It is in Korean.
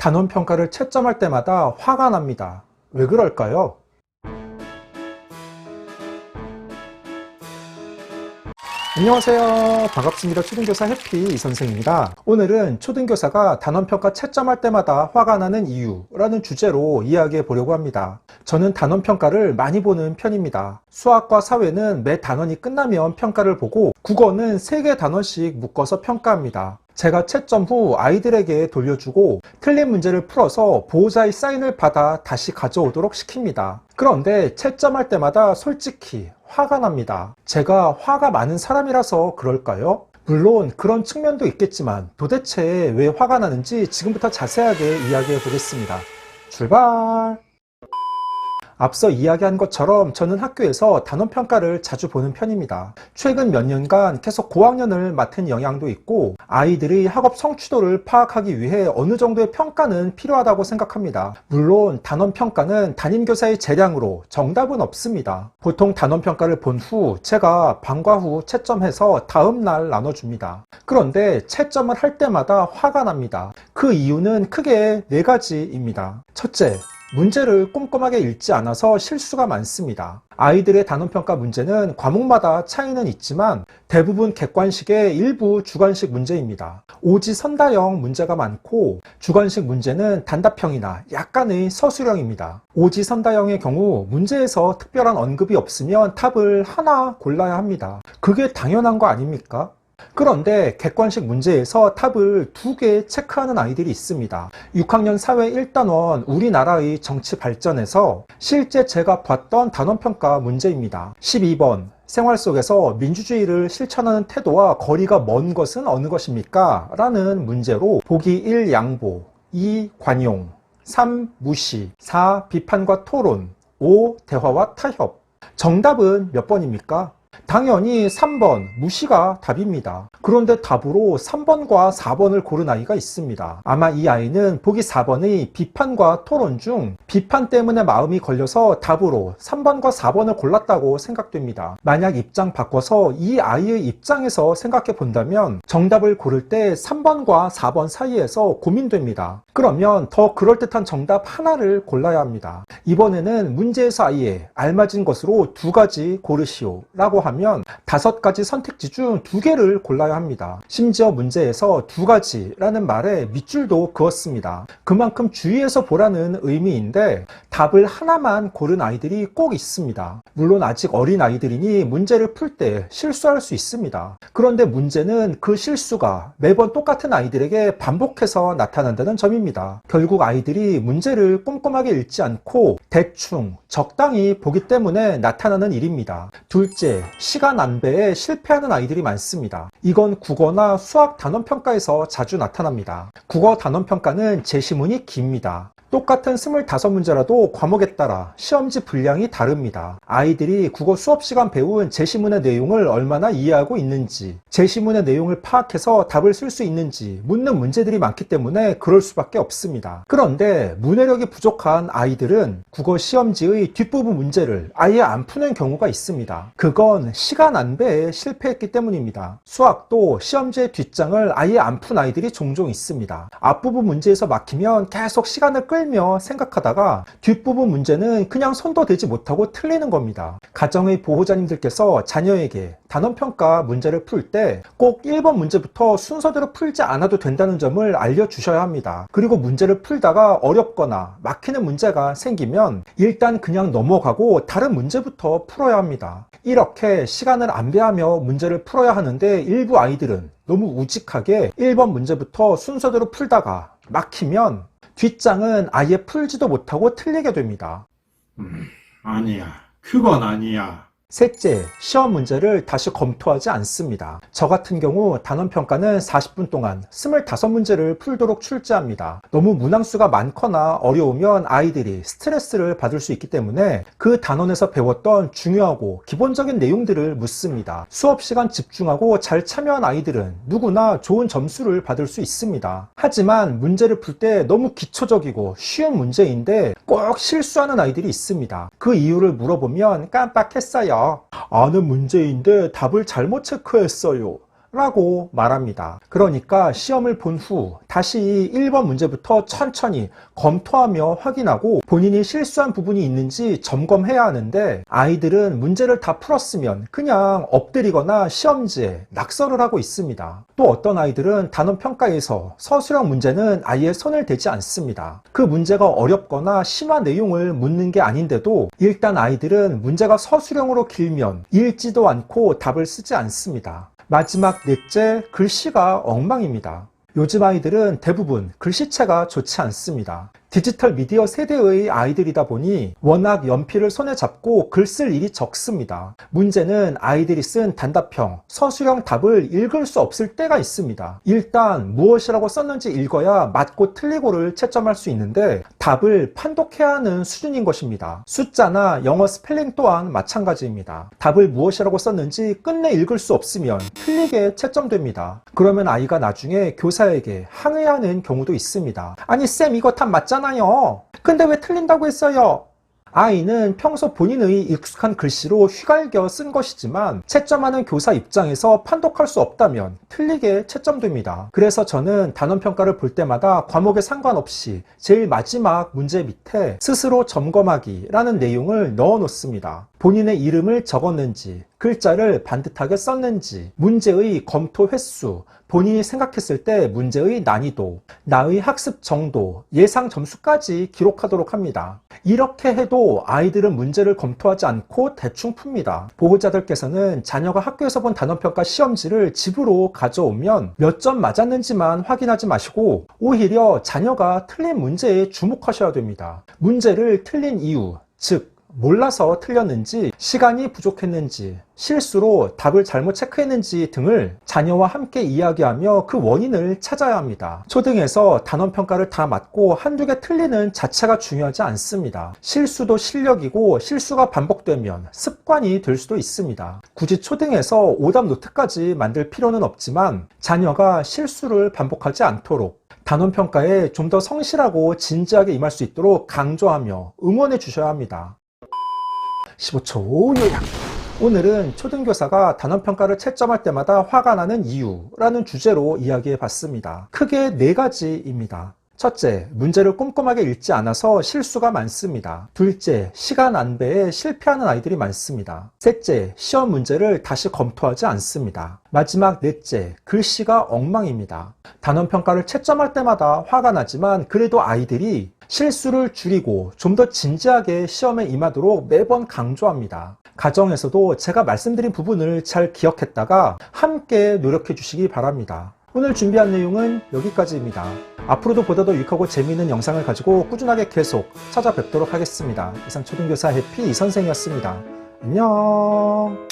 단원 평가를 채점할 때마다 화가 납니다. 왜 그럴까요? 안녕하세요. 반갑습니다. 초등교사 해피 이선생입니다. 오늘은 초등교사가 단원평가 채점할 때마다 화가 나는 이유라는 주제로 이야기해 보려고 합니다. 저는 단원평가를 많이 보는 편입니다. 수학과 사회는 매 단원이 끝나면 평가를 보고 국어는 3개 단원씩 묶어서 평가합니다. 제가 채점 후 아이들에게 돌려주고 틀린 문제를 풀어서 보호자의 사인을 받아 다시 가져오도록 시킵니다. 그런데 채점할 때마다 솔직히 화가 납니다. 제가 화가 많은 사람이라서 그럴까요? 물론 그런 측면도 있겠지만 도대체 왜 화가 나는지 지금부터 자세하게 이야기해 보겠습니다. 출발! 앞서 이야기한 것처럼 저는 학교에서 단원평가를 자주 보는 편입니다. 최근 몇 년간 계속 고학년을 맡은 영향도 있고 아이들의 학업 성취도를 파악하기 위해 어느 정도의 평가는 필요하다고 생각합니다. 물론 단원평가는 담임교사의 재량으로 정답은 없습니다. 보통 단원평가를 본 후 제가 방과 후 채점해서 다음날 나눠줍니다. 그런데 채점을 할 때마다 화가 납니다. 그 이유는 크게 4가지입니다. 첫째, 문제를 꼼꼼하게 읽지 않아서 실수가 많습니다. 아이들의 단원평가 문제는 과목마다 차이는 있지만 대부분 객관식의 일부 주관식 문제입니다. 오지선다형 문제가 많고 주관식 문제는 단답형이나 약간의 서술형입니다. 오지선다형의 경우 문제에서 특별한 언급이 없으면 답을 하나 골라야 합니다. 그게 당연한 거 아닙니까? 그런데 객관식 문제에서 답을 2개 체크하는 아이들이 있습니다. 6학년 사회 1단원 우리나라의 정치 발전에서 실제 제가 봤던 단원평가 문제입니다. 12번 생활 속에서 민주주의를 실천하는 태도와 거리가 먼 것은 어느 것입니까? 라는 문제로 보기 1 양보, 2 관용, 3 무시, 4 비판과 토론, 5 대화와 타협. 정답은 몇 번입니까? 당연히 3번 무시가 답입니다. 그런데 답으로 3번과 4번을 고른 아이가 있습니다. 아마 이 아이는 보기 4번의 비판과 토론 중 비판 때문에 마음이 걸려서 답으로 3번과 4번을 골랐다고 생각됩니다. 만약 입장 바꿔서 이 아이의 입장에서 생각해 본다면 정답을 고를 때 3번과 4번 사이에서 고민됩니다. 그러면 더 그럴듯한 정답 하나를 골라야 합니다. 이번에는 문제에서 아이에 알맞은 것으로 2가지 고르시오 라고 하면 5가지 선택지 중 2개를 골라야 합니다. 심지어 문제에서 2가지라는 말에 밑줄도 그었습니다. 그만큼 주의해서 보라는 의미인데 답을 하나만 고른 아이들이 꼭 있습니다. 물론 아직 어린 아이들이니 문제를 풀 때 실수할 수 있습니다. 그런데 문제는 그 실수가 매번 똑같은 아이들에게 반복해서 나타난다는 점입니다. 결국 아이들이 문제를 꼼꼼하게 읽지 않고 대충 적당히 보기 때문에 나타나는 일입니다. 둘째, 시간 안배에 실패하는 아이들이 많습니다. 이건 국어나 수학 단원평가에서 자주 나타납니다. 국어 단원평가는 제시문이 깁니다. 똑같은 25문제라도 과목에 따라 시험지 분량이 다릅니다. 아이들이 국어 수업 시간 배운 제시문의 내용을 얼마나 이해하고 있는지, 제시문의 내용을 파악해서 답을 쓸 수 있는지 묻는 문제들이 많기 때문에 그럴 수밖에 없습니다. 그런데 문해력이 부족한 아이들은 국어 시험지의 뒷부분 문제를 아예 안 푸는 경우가 있습니다. 그건 시간 안배에 실패했기 때문입니다. 수학도 시험지의 뒷장을 아예 안 푼 아이들이 종종 있습니다. 앞부분 문제에서 막히면 계속 시간을 끌며 생각하다가 뒷부분 문제는 그냥 손도 대지 못하고 틀리는 겁니다. 가정의 보호자님들께서 자녀에게 단원평가 문제를 풀 때 꼭 1번 문제부터 순서대로 풀지 않아도 된다는 점을 알려주셔야 합니다. 그리고 문제를 풀다가 어렵거나 막히는 문제가 생기면 일단 그냥 넘어가고 다른 문제부터 풀어야 합니다. 이렇게 시간을 안배하며 문제를 풀어야 하는데 일부 아이들은 너무 우직하게 1번 문제부터 순서대로 풀다가 막히면 뒷장은 아예 풀지도 못하고 틀리게 됩니다. 아니야. 그건 아니야. 셋째, 시험 문제를 다시 검토하지 않습니다. 저 같은 경우 단원평가는 40분 동안 25문제를 풀도록 출제합니다. 너무 문항수가 많거나 어려우면 아이들이 스트레스를 받을 수 있기 때문에 그 단원에서 배웠던 중요하고 기본적인 내용들을 묻습니다. 수업 시간 집중하고 잘 참여한 아이들은 누구나 좋은 점수를 받을 수 있습니다. 하지만 문제를 풀 때 너무 기초적이고 쉬운 문제인데 꼭 실수하는 아이들이 있습니다. 그 이유를 물어보면 깜빡했어요. 아는 문제인데 답을 잘못 체크했어요. 라고 말합니다. 그러니까 시험을 본 후 다시 1번 문제부터 천천히 검토하며 확인하고 본인이 실수한 부분이 있는지 점검해야 하는데, 아이들은 문제를 다 풀었으면 그냥 엎드리거나 시험지에 낙서를 하고 있습니다. 또 어떤 아이들은 단원평가에서 서술형 문제는 아예 손을 대지 않습니다. 그 문제가 어렵거나 심한 내용을 묻는 게 아닌데도 일단 아이들은 문제가 서술형으로 길면 읽지도 않고 답을 쓰지 않습니다. 마지막 넷째, 글씨가 엉망입니다. 요즘 아이들은 대부분 글씨체가 좋지 않습니다. 디지털 미디어 세대의 아이들이다 보니 워낙 연필을 손에 잡고 글 쓸 일이 적습니다. 문제는 아이들이 쓴 단답형, 서술형 답을 읽을 수 없을 때가 있습니다. 일단 무엇이라고 썼는지 읽어야 맞고 틀리고를 채점할 수 있는데 답을 판독해야 하는 수준인 것입니다. 숫자나 영어 스펠링 또한 마찬가지입니다. 답을 무엇이라고 썼는지 끝내 읽을 수 없으면 틀리게 채점됩니다. 그러면 아이가 나중에 교사에게 항의하는 경우도 있습니다. 아니 쌤 이거 답 맞잖아요. 근데 왜 틀린다고 했어요? 아이는 평소 본인의 익숙한 글씨로 휘갈겨 쓴 것이지만 채점하는 교사 입장에서 판독할 수 없다면 틀리게 채점됩니다. 그래서 저는 단원평가를 볼 때마다 과목에 상관없이 제일 마지막 문제 밑에 스스로 점검하기라는 내용을 넣어 놓습니다. 본인의 이름을 적었는지, 글자를 반듯하게 썼는지, 문제의 검토 횟수, 본인이 생각했을 때 문제의 난이도, 나의 학습 정도, 예상 점수까지 기록하도록 합니다. 이렇게 해도 아이들은 문제를 검토하지 않고 대충 풉니다. 보호자들께서는 자녀가 학교에서 본 단원평가 시험지를 집으로 가져오면 몇 점 맞았는지만 확인하지 마시고 오히려 자녀가 틀린 문제에 주목하셔야 됩니다. 문제를 틀린 이유, 즉 몰라서 틀렸는지, 시간이 부족했는지, 실수로 답을 잘못 체크했는지 등을 자녀와 함께 이야기하며 그 원인을 찾아야 합니다. 초등에서 단원평가를 다 맞고 한두 개 틀리는 자체가 중요하지 않습니다. 실수도 실력이고 실수가 반복되면 습관이 될 수도 있습니다. 굳이 초등에서 오답 노트까지 만들 필요는 없지만 자녀가 실수를 반복하지 않도록 단원평가에 좀 더 성실하고 진지하게 임할 수 있도록 강조하며 응원해 주셔야 합니다. 15초 요약. 오늘은 초등교사가 단원평가를 채점할 때마다 화가 나는 이유라는 주제로 이야기해 봤습니다. 크게 4가지입니다. 첫째, 문제를 꼼꼼하게 읽지 않아서 실수가 많습니다. 둘째, 시간 안배에 실패하는 아이들이 많습니다. 셋째, 시험 문제를 다시 검토하지 않습니다. 마지막 넷째, 글씨가 엉망입니다. 단원평가를 채점할 때마다 화가 나지만 그래도 아이들이 실수를 줄이고 좀 더 진지하게 시험에 임하도록 매번 강조합니다. 가정에서도 제가 말씀드린 부분을 잘 기억했다가 함께 노력해 주시기 바랍니다. 오늘 준비한 내용은 여기까지입니다. 앞으로도 보다 더 유익하고 재미있는 영상을 가지고 꾸준하게 계속 찾아뵙도록 하겠습니다. 이상 초등교사 해피 이선생이었습니다. 안녕.